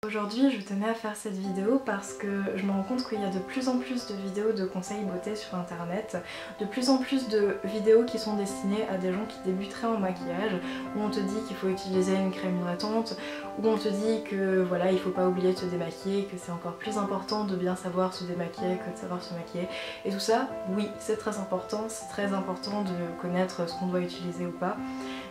Aujourd'hui je tenais à faire cette vidéo parce que je me rends compte qu'il y a de plus en plus de vidéos de conseils beauté sur internet, de plus en plus de vidéos qui sont destinées à des gens qui débuteraient en maquillage, où on te dit qu'il faut utiliser une crème hydratante, où on te dit que voilà il faut pas oublier de se démaquiller, que c'est encore plus important de bien savoir se démaquiller que de savoir se maquiller. Et tout ça, oui c'est très important de connaître ce qu'on doit utiliser ou pas.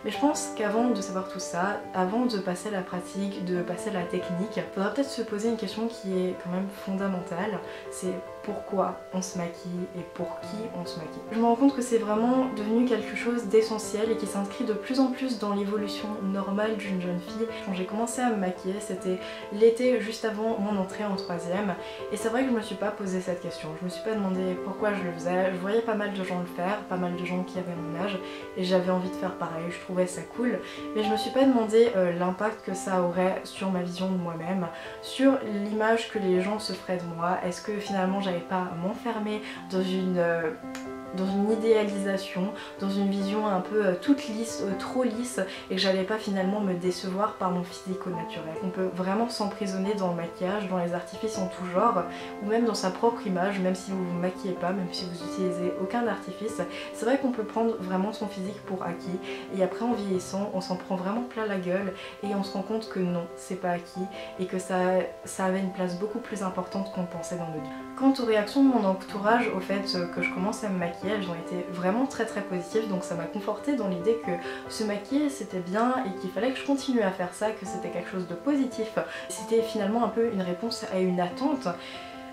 Mais je pense qu'avant de savoir tout ça, avant de passer à la pratique, de passer à la technique, il faudra peut-être se poser une question qui est quand même fondamentale, c'est pourquoi on se maquille et pour qui on se maquille. Je me rends compte que c'est vraiment devenu quelque chose d'essentiel et qui s'inscrit de plus en plus dans l'évolution normale d'une jeune fille. Quand j'ai commencé à me maquiller, c'était l'été juste avant mon entrée en troisième, et c'est vrai que je me suis pas posé cette question, je me suis pas demandé pourquoi je le faisais. Je voyais pas mal de gens le faire, pas mal de gens qui avaient mon âge, et j'avais envie de faire pareil, je trouvais ça cool, mais je me suis pas demandé l'impact que ça aurait sur ma vision de moi-même, sur l'image que les gens se feraient de moi. Est-ce que finalement j'allais pas m'enfermer dans une idéalisation, dans une vision un peu toute lisse, trop lisse, et que j'allais pas finalement me décevoir par mon physique au naturel. On peut vraiment s'emprisonner dans le maquillage, dans les artifices en tout genre, ou même dans sa propre image, même si vous vous maquillez pas, même si vous utilisez aucun artifice. C'est vrai qu'on peut prendre vraiment son physique pour acquis, et après en vieillissant, on s'en prend vraiment plein la gueule, et on se rend compte que non, c'est pas acquis, et que ça avait une place beaucoup plus importante qu'on pensait dans notre vie. Quant aux réactions de mon entourage au fait que je commence à me maquiller, elles ont été vraiment très positives, donc ça m'a confortée dans l'idée que se maquiller c'était bien et qu'il fallait que je continue à faire ça, que c'était quelque chose de positif. C'était finalement un peu une réponse à une attente.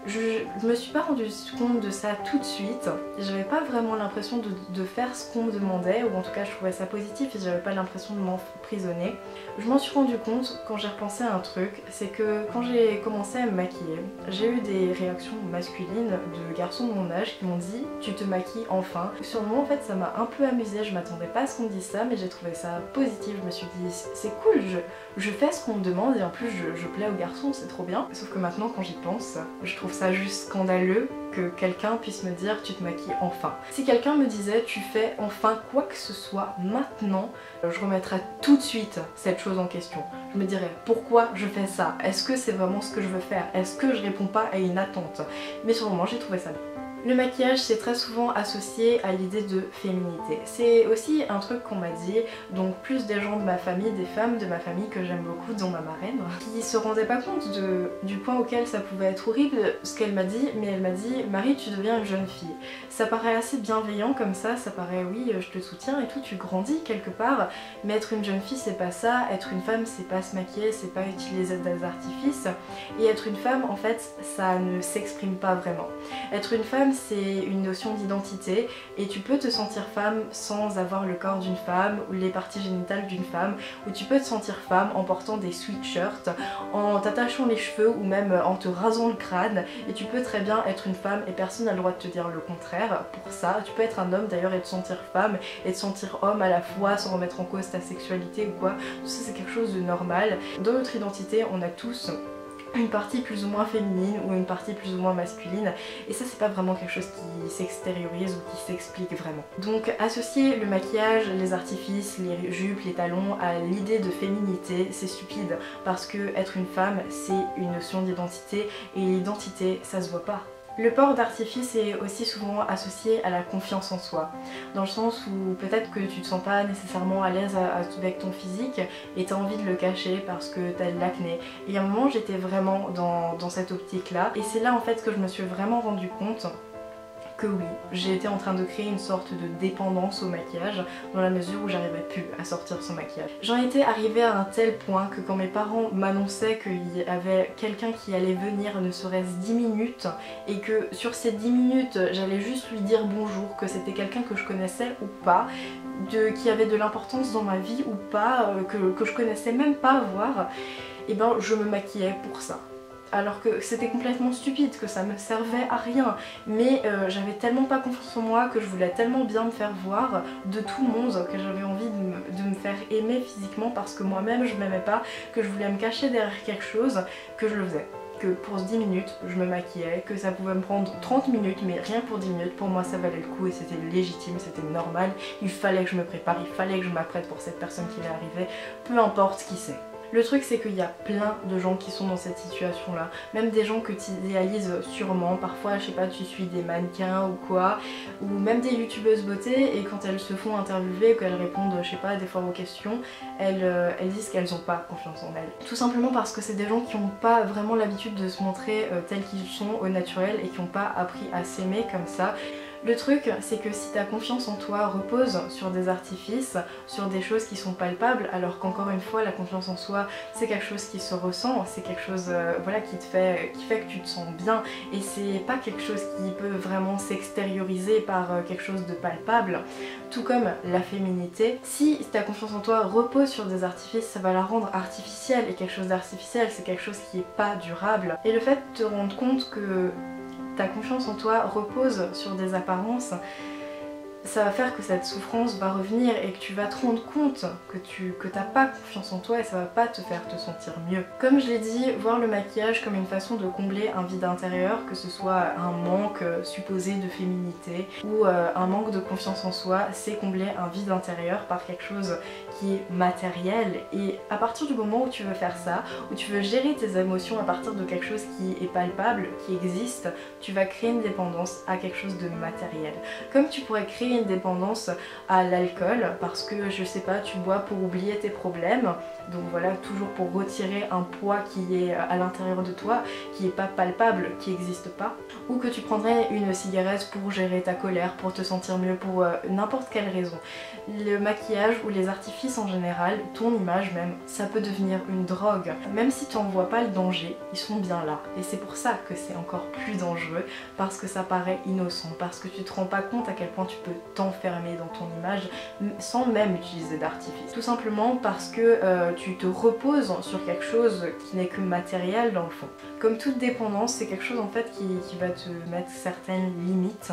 Je me suis pas rendu compte de ça tout de suite, j'avais pas vraiment l'impression de faire ce qu'on me demandait, ou en tout cas je trouvais ça positif et j'avais pas l'impression de m'emprisonner. Je m'en suis rendu compte quand j'ai repensé à un truc, c'est que quand j'ai commencé à me maquiller, j'ai eu des réactions masculines de garçons de mon âge qui m'ont dit « tu te maquilles enfin ». Sur le moment en fait ça m'a un peu amusée, je m'attendais pas à ce qu'on me dise ça, mais j'ai trouvé ça positif, je me suis dit c'est cool, je fais ce qu'on me demande et en plus je plais aux garçons, c'est trop bien. Sauf que maintenant quand j'y pense, je trouve ça juste scandaleux que quelqu'un puisse me dire tu te maquilles enfin. Si quelqu'un me disait tu fais enfin quoi que ce soit maintenant, je remettrais tout de suite cette chose en question. Je me dirais pourquoi je fais ça? Est-ce que c'est vraiment ce que je veux faire? Est-ce que je réponds pas à une attente? Mais sur le moment j'ai trouvé ça bien. Le maquillage c'est très souvent associé à l'idée de féminité. C'est aussi un truc qu'on m'a dit, donc plus des gens de ma famille, des femmes de ma famille que j'aime beaucoup, dont ma marraine, qui se rendaient pas compte du point auquel ça pouvait être horrible ce qu'elle m'a dit, mais elle m'a dit « Marie, tu deviens une jeune fille ». Ça paraît assez bienveillant comme ça paraît oui je te soutiens et tout, tu grandis quelque part, mais être une jeune fille c'est pas ça, être une femme c'est pas se maquiller, c'est pas utiliser des artifices, et être une femme en fait ça ne s'exprime pas vraiment. Être une femme c'est une notion d'identité et tu peux te sentir femme sans avoir le corps d'une femme ou les parties génitales d'une femme, ou tu peux te sentir femme en portant des sweatshirts, en t'attachant les cheveux ou même en te rasant le crâne, et tu peux très bien être une femme et personne n'a le droit de te dire le contraire pour ça. Tu peux être un homme d'ailleurs et te sentir femme et te sentir homme à la fois sans remettre en cause ta sexualité ou quoi. Tout ça c'est quelque chose de normal. Dans notre identité on a tous une partie plus ou moins féminine ou une partie plus ou moins masculine, et ça c'est pas vraiment quelque chose qui s'extériorise ou qui s'explique vraiment. Donc associer le maquillage, les artifices, les jupes, les talons à l'idée de féminité c'est stupide, parce que être une femme c'est une notion d'identité, et l'identité ça se voit pas. Le port d'artifice est aussi souvent associé à la confiance en soi, dans le sens où peut-être que tu te sens pas nécessairement à l'aise avec ton physique et t'as envie de le cacher parce que t'as de l'acné. Et à un moment j'étais vraiment dans cette optique là, et c'est là en fait que je me suis vraiment rendu compte que oui, j'ai été en train de créer une sorte de dépendance au maquillage dans la mesure où j'arrivais plus à sortir sans maquillage. J'en étais arrivée à un tel point que quand mes parents m'annonçaient qu'il y avait quelqu'un qui allait venir ne serait-ce 10 minutes et que sur ces 10 minutes j'allais juste lui dire bonjour, que c'était quelqu'un que je connaissais ou pas, qui avait de l'importance dans ma vie ou pas, que je connaissais même pas voir, et ben je me maquillais pour ça. Alors que c'était complètement stupide, que ça me servait à rien, mais j'avais tellement pas confiance en moi, que je voulais tellement bien me faire voir de tout le monde, que j'avais envie de me faire aimer physiquement parce que moi-même je m'aimais pas, que je voulais me cacher derrière quelque chose, que je le faisais. Que pour 10 minutes je me maquillais, que ça pouvait me prendre 30 minutes, mais rien pour 10 minutes, pour moi ça valait le coup et c'était légitime, c'était normal, il fallait que je me prépare, il fallait que je m'apprête pour cette personne qui allait arriver, peu importe qui c'est. Le truc c'est qu'il y a plein de gens qui sont dans cette situation là, même des gens que tu idéalises sûrement, parfois je sais pas tu suis des mannequins ou quoi, ou même des youtubeuses beauté et quand elles se font interviewer, qu'elles répondent je sais pas des fois aux questions, elles disent qu'elles ont pas confiance en elles. Tout simplement parce que c'est des gens qui n'ont pas vraiment l'habitude de se montrer tels qu'ils sont au naturel et qui n'ont pas appris à s'aimer comme ça. Le truc, c'est que si ta confiance en toi repose sur des artifices, sur des choses qui sont palpables, alors qu'encore une fois, la confiance en soi, c'est quelque chose qui se ressent, c'est quelque chose voilà, qui fait que tu te sens bien, et c'est pas quelque chose qui peut vraiment s'extérioriser par quelque chose de palpable, tout comme la féminité. Si ta confiance en toi repose sur des artifices, ça va la rendre artificielle, et quelque chose d'artificiel, c'est quelque chose qui est pas durable. Et le fait de te rendre compte que ta confiance en toi repose sur des apparences, ça va faire que cette souffrance va revenir et que tu vas te rendre compte que t'as pas confiance en toi et ça va pas te faire te sentir mieux. Comme je l'ai dit, voir le maquillage comme une façon de combler un vide intérieur, que ce soit un manque supposé de féminité ou un manque de confiance en soi, c'est combler un vide intérieur par quelque chose qui est matériel. Et à partir du moment où tu veux faire ça, où tu veux gérer tes émotions à partir de quelque chose qui est palpable, qui existe, tu vas créer une dépendance à quelque chose de matériel. Comme tu pourrais créer une dépendance à l'alcool parce que je sais pas, tu bois pour oublier tes problèmes, donc voilà, toujours pour retirer un poids qui est à l'intérieur de toi, qui est pas palpable, qui n'existe pas, ou que tu prendrais une cigarette pour gérer ta colère, pour te sentir mieux, pour n'importe quelle raison. Le maquillage ou les artifices en général, ton image même, ça peut devenir une drogue. Même si tu n'en vois pas le danger, ils sont bien là. Et c'est pour ça que c'est encore plus dangereux, parce que ça paraît innocent, parce que tu te rends pas compte à quel point tu peux t'enfermer dans ton image sans même utiliser d'artifice. Tout simplement parce que tu te reposes sur quelque chose qui n'est que matériel dans le fond. Comme toute dépendance, c'est quelque chose en fait qui va te mettre certaines limites,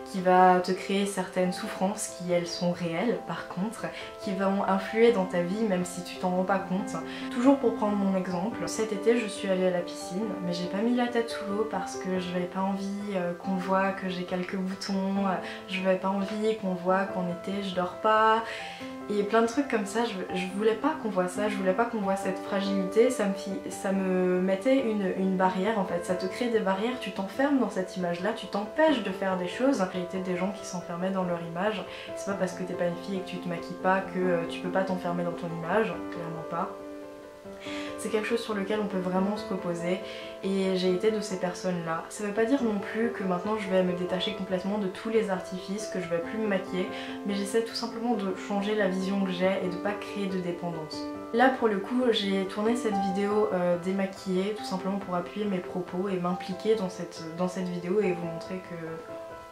qui va te créer certaines souffrances qui elles sont réelles par contre, qui vont influer dans ta vie même si tu t'en rends pas compte. Toujours pour prendre mon exemple, cet été je suis allée à la piscine mais j'ai pas mis la tête sous l'eau parce que je n'avais pas envie qu'on voit que j'ai quelques boutons, je n'avais pas envie qu'on voit qu'en été je dors pas et plein de trucs comme ça. Je voulais pas qu'on voit ça, je voulais pas qu'on voit cette fragilité, ça me mettait une barrière en fait, ça te crée des barrières, tu t'enfermes dans cette image là, tu t'empêches de faire des choses. Il y a des gens qui s'enfermaient dans leur image, c'est pas parce que t'es pas une fille et que tu te maquilles pas que tu peux pas t'enfermer dans ton image, clairement pas. C'est quelque chose sur lequel on peut vraiment se reposer et j'ai été de ces personnes là. Ça veut pas dire non plus que maintenant je vais me détacher complètement de tous les artifices, que je vais plus me maquiller, mais j'essaie tout simplement de changer la vision que j'ai et de pas créer de dépendance. Là pour le coup j'ai tourné cette vidéo démaquillée tout simplement pour appuyer mes propos et m'impliquer dans cette vidéo et vous montrer que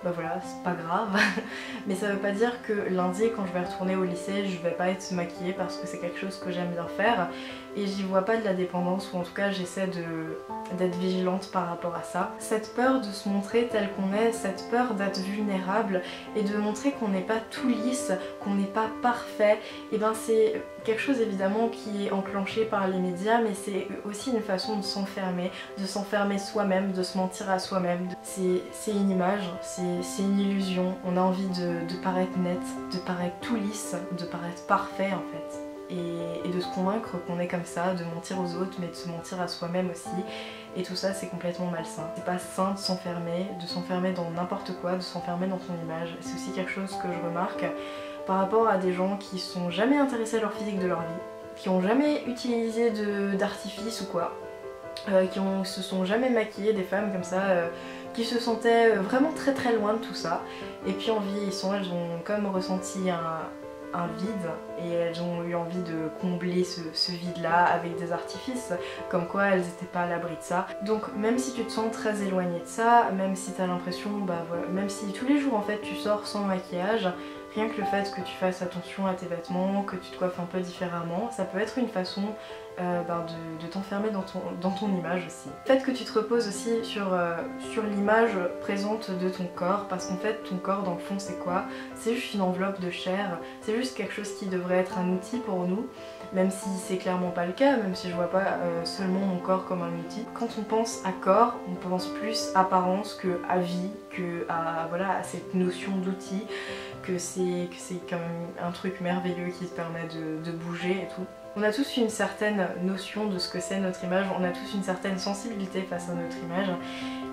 bah voilà, c'est pas grave. Mais ça veut pas dire que lundi quand je vais retourner au lycée je vais pas être maquillée parce que c'est quelque chose que j'aime bien faire et j'y vois pas de la dépendance, ou en tout cas j'essaie d'être vigilante par rapport à ça. Cette peur de se montrer tel qu'on est, cette peur d'être vulnérable et de montrer qu'on n'est pas tout lisse, qu'on n'est pas parfait, et ben c'est quelque chose évidemment qui est enclenché par les médias, mais c'est aussi une façon de s'enfermer soi-même, de se mentir à soi-même. C'est une image, c'est une illusion, on a envie de paraître net, de paraître tout lisse, de paraître parfait en fait. Et de se convaincre qu'on est comme ça, de mentir aux autres mais de se mentir à soi-même aussi, et tout ça c'est complètement malsain. C'est pas sain de s'enfermer dans n'importe quoi, de s'enfermer dans son image. C'est aussi quelque chose que je remarque par rapport à des gens qui sont jamais intéressés à leur physique de leur vie, qui ont jamais utilisé d'artifice ou quoi, qui se sont jamais maquillés, des femmes comme ça, qui se sentaient vraiment très très loin de tout ça, et puis en vieillissant elles ont comme ressenti un vide et elles ont eu envie de combler ce vide là avec des artifices, comme quoi elles n'étaient pas à l'abri de ça. Donc même si tu te sens très éloignée de ça, même si t'as l'impression, bah voilà, même si tous les jours en fait tu sors sans maquillage, rien que le fait que tu fasses attention à tes vêtements, que tu te coiffes un peu différemment, ça peut être une façon de t'enfermer dans ton image aussi. Le fait que tu te reposes aussi sur l'image présente de ton corps, parce qu'en fait ton corps dans le fond c'est quoi? C'est juste une enveloppe de chair, c'est juste quelque chose qui devrait être un outil pour nous, même si c'est clairement pas le cas, même si je vois pas seulement mon corps comme un outil. Quand on pense à corps, on pense plus apparence que à vie, que à, voilà, à cette notion d'outil, que c'est quand même un truc merveilleux qui te permet de bouger et tout. On a tous une certaine notion de ce que c'est notre image, on a tous une certaine sensibilité face à notre image.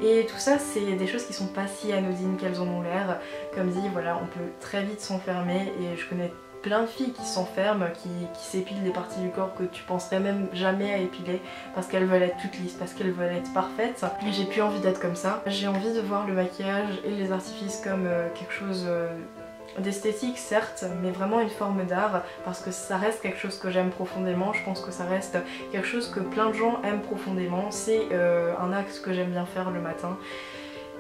Et tout ça, c'est des choses qui sont pas si anodines qu'elles en ont l'air. Comme dit, voilà, on peut très vite s'enfermer et je connais plein de filles qui s'enferment, qui s'épilent des parties du corps que tu penserais même jamais à épiler parce qu'elles veulent être toutes lisses, parce qu'elles veulent être parfaites. Et j'ai plus envie d'être comme ça. J'ai envie de voir le maquillage et les artifices comme quelque chose d'esthétique certes, mais vraiment une forme d'art parce que ça reste quelque chose que j'aime profondément. Je pense que ça reste quelque chose que plein de gens aiment profondément. C'est un axe que j'aime bien faire le matin.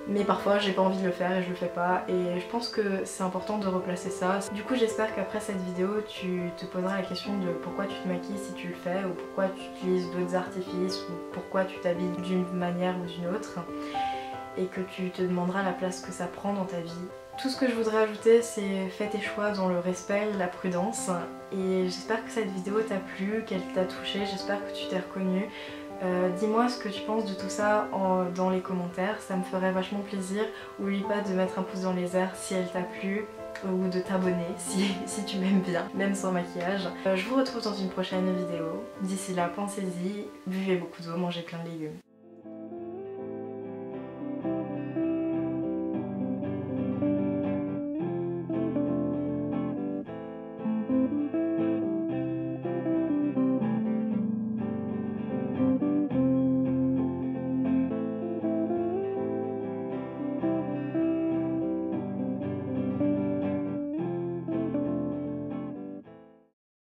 Mais parfois j'ai pas envie de le faire et je le fais pas et je pense que c'est important de replacer ça. Du coup j'espère qu'après cette vidéo tu te poseras la question de pourquoi tu te maquilles si tu le fais ou pourquoi tu utilises d'autres artifices ou pourquoi tu t'habilles d'une manière ou d'une autre et que tu te demanderas la place que ça prend dans ta vie. Tout ce que je voudrais ajouter c'est fais tes choix dans le respect, la prudence et j'espère que cette vidéo t'a plu, qu'elle t'a touché, j'espère que tu t'es reconnue. Dis-moi ce que tu penses de tout ça dans les commentaires, ça me ferait vachement plaisir. Oublie pas de mettre un pouce dans les airs si elle t'a plu ou de t'abonner si tu m'aimes bien, même sans maquillage. Je vous retrouve dans une prochaine vidéo. D'ici là, pensez-y, buvez beaucoup d'eau, mangez plein de légumes.